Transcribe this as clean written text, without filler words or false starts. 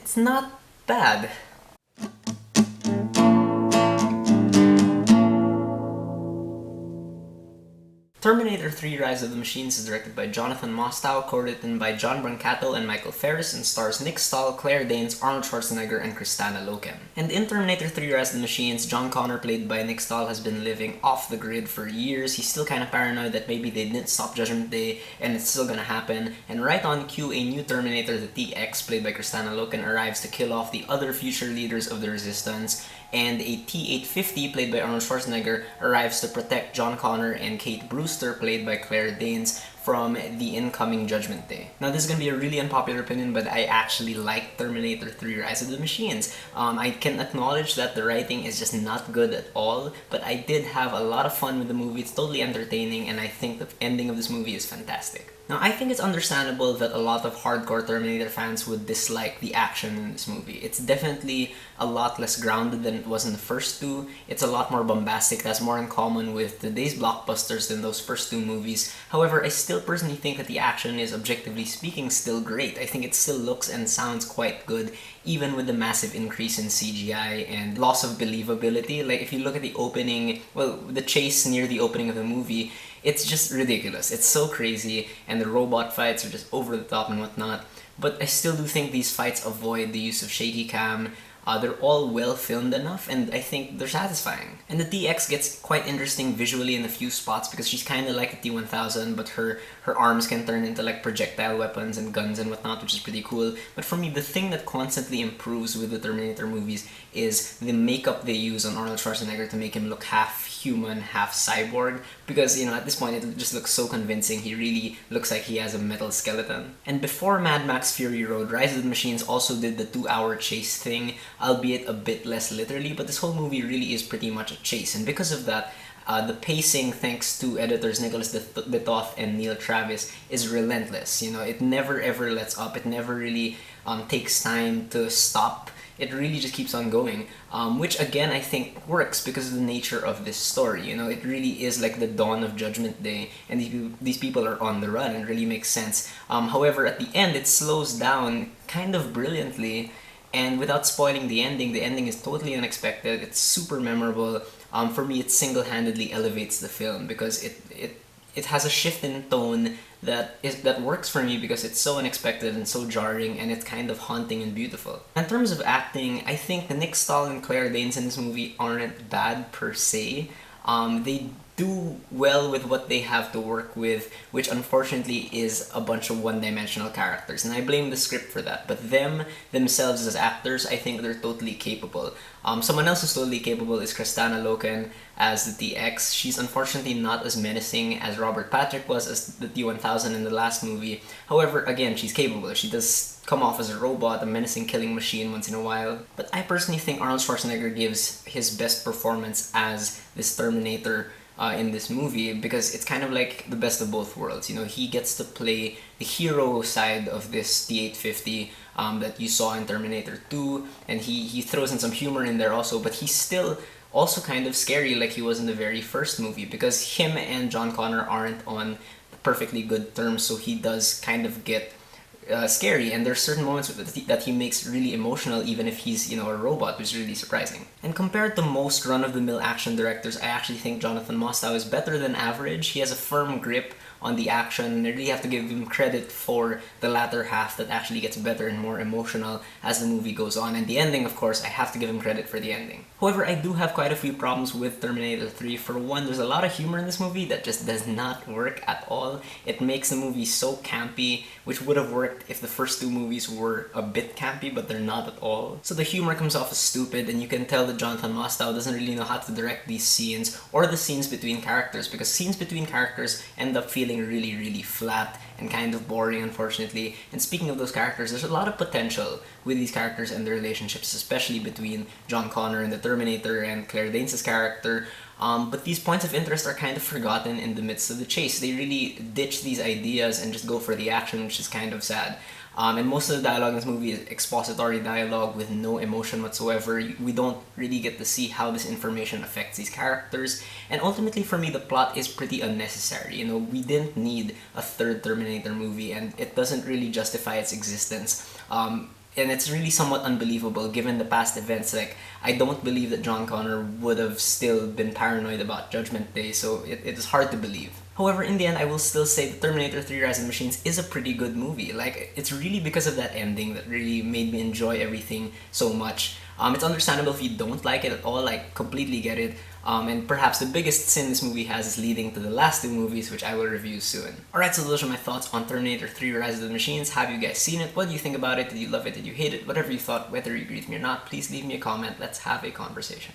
it's not bad. Terminator 3 Rise of the Machines is directed by Jonathan Mostow, co-written by John Brancato and Michael Ferris, and stars Nick Stahl, Claire Danes, Arnold Schwarzenegger, and Kristana Loken. And in Terminator 3 Rise of the Machines, John Connor, played by Nick Stahl, has been living off the grid for years. He's still kind of paranoid that maybe they didn't stop Judgment Day and it's still gonna happen. And right on cue, a new Terminator, the TX, played by Kristana Loken, arrives to kill off the other future leaders of the Resistance. And a T-850, played by Arnold Schwarzenegger, arrives to protect John Connor and Kate Brewster, played by Claire Danes, from the incoming Judgment Day. Now, this is going to be a really unpopular opinion, but I actually like Terminator 3 Rise of the Machines. I can acknowledge that the writing is just not good at all, but I did have a lot of fun with the movie. It's totally entertaining, and I think the ending of this movie is fantastic. Now, I think it's understandable that a lot of hardcore Terminator fans would dislike the action in this movie. It's definitely a lot less grounded than it was in the first two. It's a lot more bombastic, it has more in common with today's blockbusters than those first two movies. However, I still personally think that the action is, objectively speaking, still great. I think it still looks and sounds quite good, even with the massive increase in CGI and loss of believability. Like, if you look at the opening, well, the chase near the opening of the movie, it's just ridiculous. It's so crazy, and the robot fights are just over the top and whatnot. But I still do think these fights avoid the use of shaky cam. They're all well filmed enough, and I think they're satisfying. And the TX gets quite interesting visually in a few spots because she's kind of like a T-1000, but her arms can turn into like projectile weapons and guns and whatnot, which is pretty cool. But for me, the thing that constantly improves with the Terminator movies is the makeup they use on Arnold Schwarzenegger to make him look half human, half cyborg, because, you know, at this point it just looks so convincing. He really looks like he has a metal skeleton. And before Mad Max Fury Road, Rise of the Machines also did the 2-hour chase thing, albeit a bit less literally, but this whole movie really is pretty much a chase, and because of that, the pacing, thanks to editors Nicholas Detoth and Neil Travis, is relentless. You know, it never ever lets up. It never really takes time to stop. It really just keeps on going, which again I think works because of the nature of this story. You know, it really is like the dawn of Judgment Day, and these people are on the run, and it really makes sense. However, at the end, it slows down kind of brilliantly, and without spoiling the ending is totally unexpected. It's super memorable. For me, it single-handedly elevates the film because it has a shift in tone that works for me because it's so unexpected and so jarring, and it's kind of haunting and beautiful. In terms of acting, I think Nick Stahl and Claire Danes in this movie aren't bad per se. They do well with what they have to work with, which unfortunately is a bunch of one-dimensional characters, and I blame the script for that. But themselves as actors, I think they're totally capable. Someone else who's totally capable is Kristana Loken as the TX. She's unfortunately not as menacing as Robert Patrick was as the T-1000 in the last movie. However, again, she's capable. She does come off as a robot, a menacing killing machine once in a while. But I personally think Arnold Schwarzenegger gives his best performance as this Terminator in this movie, because it's kind of like the best of both worlds. You know, he gets to play the hero side of this T-850 that you saw in Terminator 2, and he throws in some humor in there also, but he's still also kind of scary like he was in the very first movie, because him and John Connor aren't on perfectly good terms, so he does kind of get scary, and there's certain moments that he makes really emotional, even if he's, you know, a robot, which is really surprising. And compared to most run-of-the-mill action directors, I actually think Jonathan Mostow is better than average. He has a firm grip on the action, and I really have to give him credit for the latter half that actually gets better and more emotional as the movie goes on. And the ending, of course, I have to give him credit for the ending. However, I do have quite a few problems with Terminator 3. For one, there's a lot of humor in this movie that just does not work at all. It makes the movie so campy, which would have worked if the first two movies were a bit campy, but they're not at all. So the humor comes off as stupid, and you can tell that Jonathan Mostow doesn't really know how to direct these scenes or the scenes between characters, because scenes between characters end up feeling really, really flat and kind of boring, unfortunately. And speaking of those characters, there's a lot of potential with these characters and their relationships, especially between John Connor and the Terminator and Claire Danes' character. But these points of interest are kind of forgotten in the midst of the chase. They really ditch these ideas and just go for the action, which is kind of sad. And most of the dialogue in this movie is expository dialogue with no emotion whatsoever. We don't really get to see how this information affects these characters. And ultimately, for me, the plot is pretty unnecessary. You know, we didn't need a third Terminator movie, and it doesn't really justify its existence. And it's really somewhat unbelievable given the past events. Like, I don't believe that John Connor would have still been paranoid about Judgment Day, so it is hard to believe. However, in the end, I will still say that Terminator 3 Rise of the Machines is a pretty good movie. Like, it's really because of that ending that really made me enjoy everything so much. It's understandable if you don't like it at all, like, completely get it. And perhaps the biggest sin this movie has is leading to the last two movies, which I will review soon. Alright, so those are my thoughts on Terminator 3 Rise of the Machines. Have you guys seen it? What do you think about it? Did you love it? Did you hate it? Whatever you thought, whether you agree with me or not, please leave me a comment. Let's have a conversation.